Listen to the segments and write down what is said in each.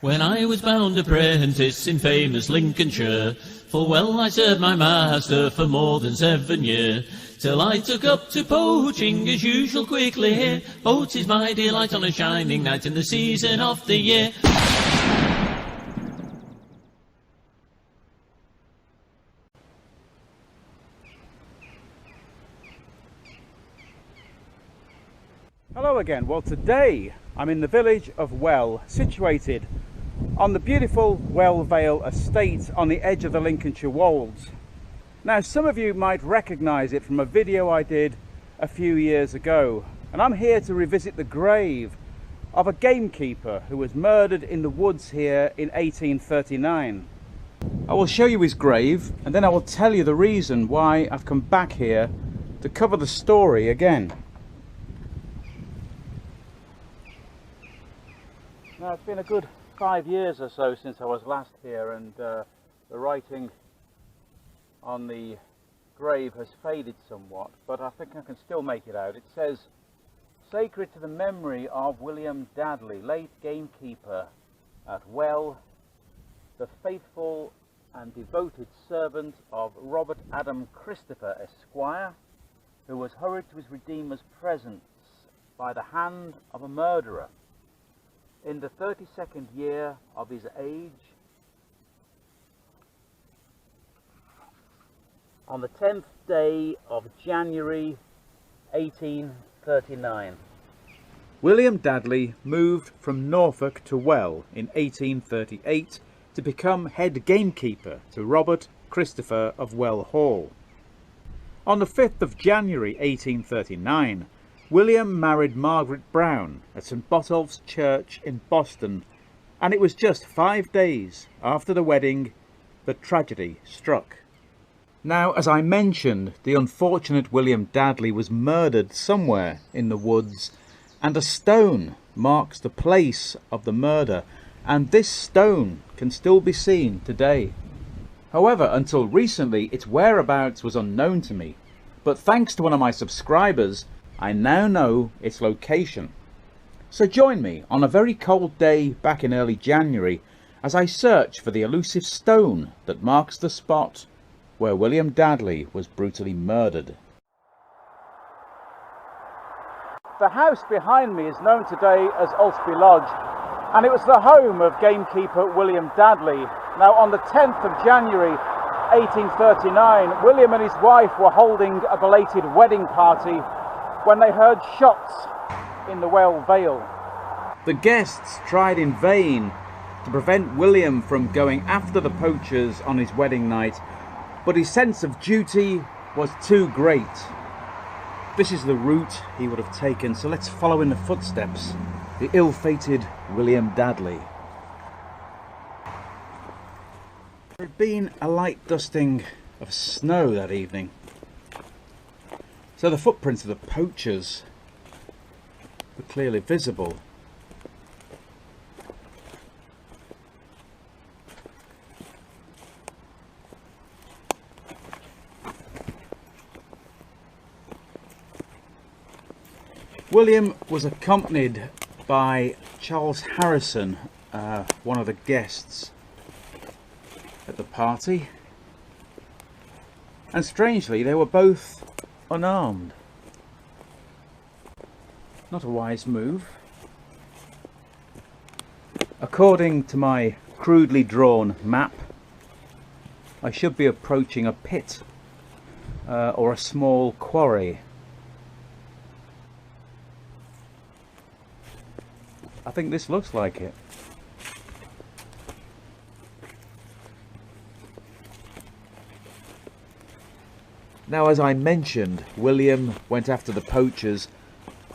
When I was bound apprentice in famous Lincolnshire, full well I served my master for more than 7 years, till I took up to poaching as usual quickly here. Boats is my delight on a shining night in the season of the year. Hello again. Well, today I'm in the village of Well, situated on the beautiful Well Vale estate on the edge of the Lincolnshire Wolds. Now, some of you might recognise it from a video I did a few years ago, and I'm here to revisit the grave of a gamekeeper who was murdered in the woods here in 1839. I will show you his grave, and then I will tell you the reason why I've come back here to cover the story again. Now, it's been a good 5 years or so since I was last here, and the writing on the grave has faded somewhat, but I think I can still make it out. It says, "Sacred to the memory of William Dadley, late gamekeeper at Well, the faithful and devoted servant of Robert Adam Christopher, Esquire, who was hurried to his Redeemer's presence by the hand of a murderer in the 32nd year of his age, on the 10th day of January 1839. William Dadley moved from Norfolk to Well in 1838 to become head gamekeeper to Robert Christopher of Well Hall. On the 5th of January 1839, William married Margaret Brown at St. Botolph's Church in Boston, and it was just 5 days after the wedding that tragedy struck. Now, as I mentioned, the unfortunate William Dadley was murdered somewhere in the woods, and a stone marks the place of the murder, and this stone can still be seen today. However, until recently, its whereabouts was unknown to me, but thanks to one of my subscribers, I now know its location. So join me on a very cold day back in early January as I search for the elusive stone that marks the spot where William Dadley was brutally murdered. The house behind me is known today as Ulsby Lodge, and it was the home of gamekeeper William Dadley. Now, on the 10th of January 1839, William and his wife were holding a belated wedding party when they heard shots in the Well Vale. The guests tried in vain to prevent William from going after the poachers on his wedding night, but his sense of duty was too great. This is the route he would have taken, so let's follow in the footsteps. The ill-fated William Dadley. There had been a light dusting of snow that evening, so the footprints of the poachers were clearly visible. William was accompanied by Charles Harrison, one of the guests at the party, and strangely they were both unarmed. Not a wise move. According to my crudely drawn map, I should be approaching a pit or a small quarry. I think this looks like it. Now, as I mentioned, William went after the poachers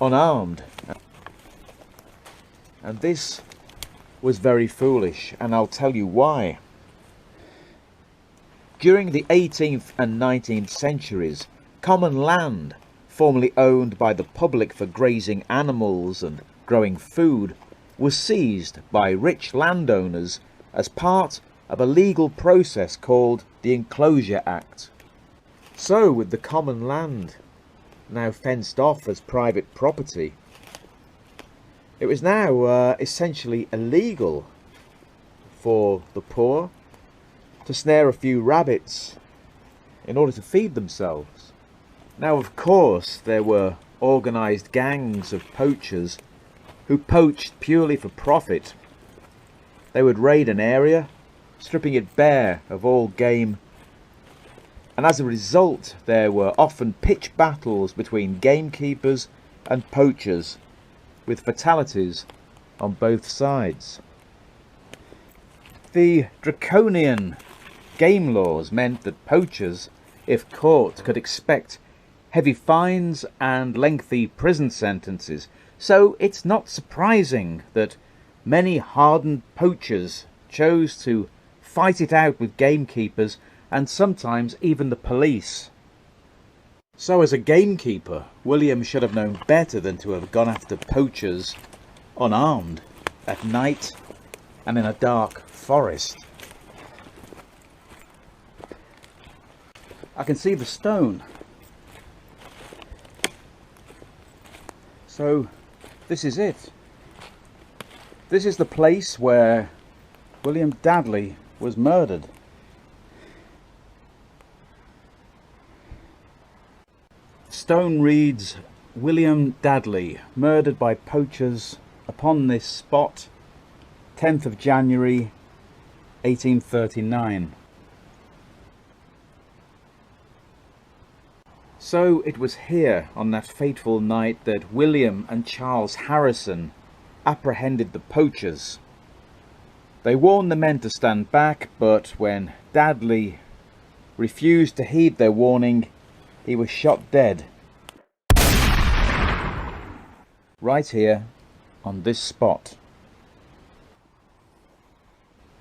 unarmed, and this was very foolish, and I'll tell you why. During the 18th and 19th centuries, common land, formerly owned by the public for grazing animals and growing food, was seized by rich landowners as part of a legal process called the Enclosure Act. So, with the common land now fenced off as private property, it was now essentially illegal for the poor, to snare a few rabbits in order to feed themselves. Now, of course, there were organised gangs of poachers who poached purely for profit. They would raid an area, stripping it bare of all game, and as a result there were often pitched battles between gamekeepers and poachers, with fatalities on both sides. The draconian game laws meant that poachers, if caught, could expect heavy fines and lengthy prison sentences, so it's not surprising that many hardened poachers chose to fight it out with gamekeepers and sometimes even the police. So as a gamekeeper, William should have known better than to have gone after poachers unarmed at night and in a dark forest. I can see the stone. So this is it. This is the place where William Dadley was murdered. Stone reads, William Dadley, murdered by poachers upon this spot, 10th of January, 1839. So it was here on that fateful night that William and Charles Harrison apprehended the poachers. They warned the men to stand back, but when Dadley refused to heed their warning, he was shot dead. Right here, on this spot.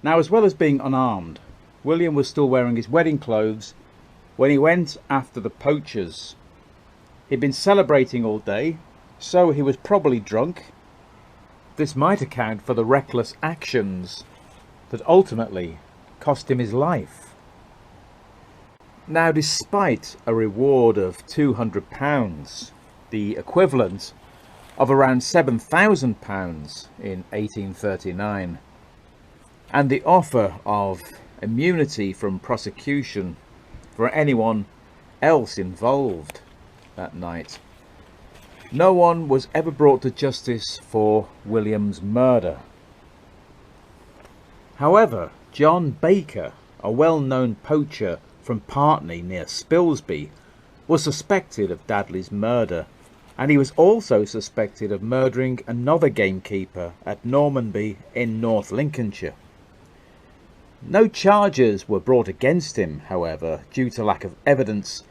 Now, as well as being unarmed, William was still wearing his wedding clothes when he went after the poachers. He'd been celebrating all day, so he was probably drunk. This might account for the reckless actions that ultimately cost him his life. Now, despite a reward of £200, the equivalent of around £7,000 in 1839, and the offer of immunity from prosecution for anyone else involved that night, no one was ever brought to justice for William's murder. However, John Baker, a well-known poacher from Partney near Spilsby, was suspected of Dadley's murder, and he was also suspected of murdering another gamekeeper at Normanby in North Lincolnshire. No charges were brought against him, however, due to lack of evidence,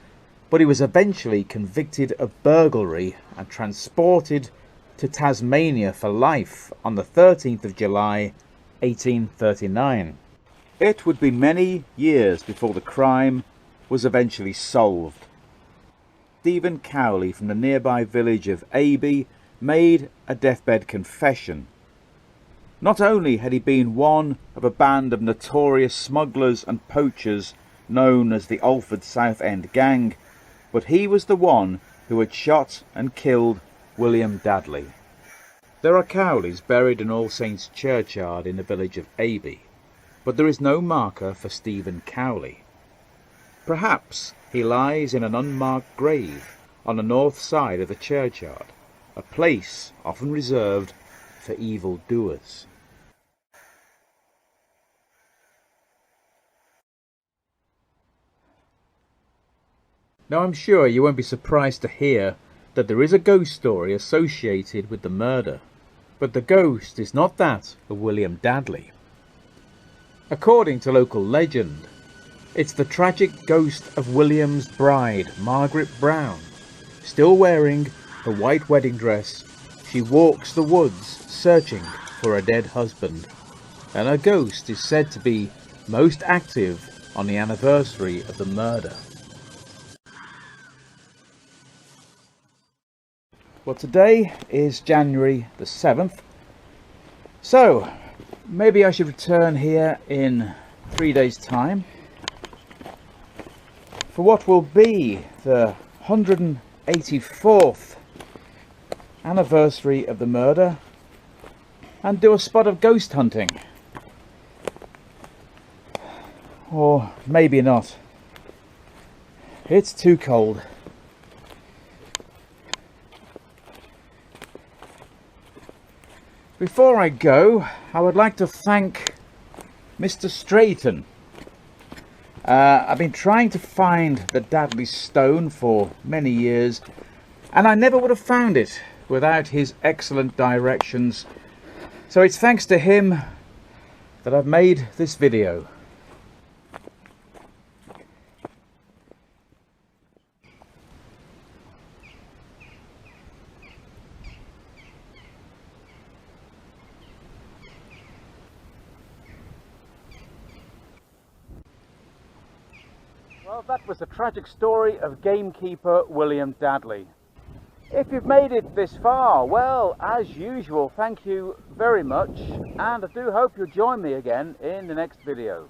but he was eventually convicted of burglary and transported to Tasmania for life on the 13th of July 1839. It would be many years before the crime was eventually solved. Stephen Cowley from the nearby village of Aby made a deathbed confession. Not only had he been one of a band of notorious smugglers and poachers known as the Alford Southend Gang, but he was the one who had shot and killed William Dadley. There are Cowleys buried in All Saints churchyard in the village of Aby, but there is no marker for Stephen Cowley. Perhaps he lies in an unmarked grave on the north side of the churchyard, a place often reserved for evil doers. Now, I'm sure you won't be surprised to hear that there is a ghost story associated with the murder, but the ghost is not that of William Dadley. According to local legend, it's the tragic ghost of William's bride, Margaret Brown. Still wearing her white wedding dress, she walks the woods searching for a dead husband, and her ghost is said to be most active on the anniversary of the murder. Well, today is January the 7th, so maybe I should return here in 3 days' time for what will be the 184th anniversary of the murder and do a spot of ghost hunting. Or maybe not. It's too cold. Before I go, I would like to thank Mr. Strayton. I've been trying to find the Dadley stone for many years, and I never would have found it without his excellent directions. So it's thanks to him that I've made this video. Well, that was the tragic story of gamekeeper William Dadley. If you've made it this far, well, as usual, thank you very much, and I do hope you'll join me again in the next video.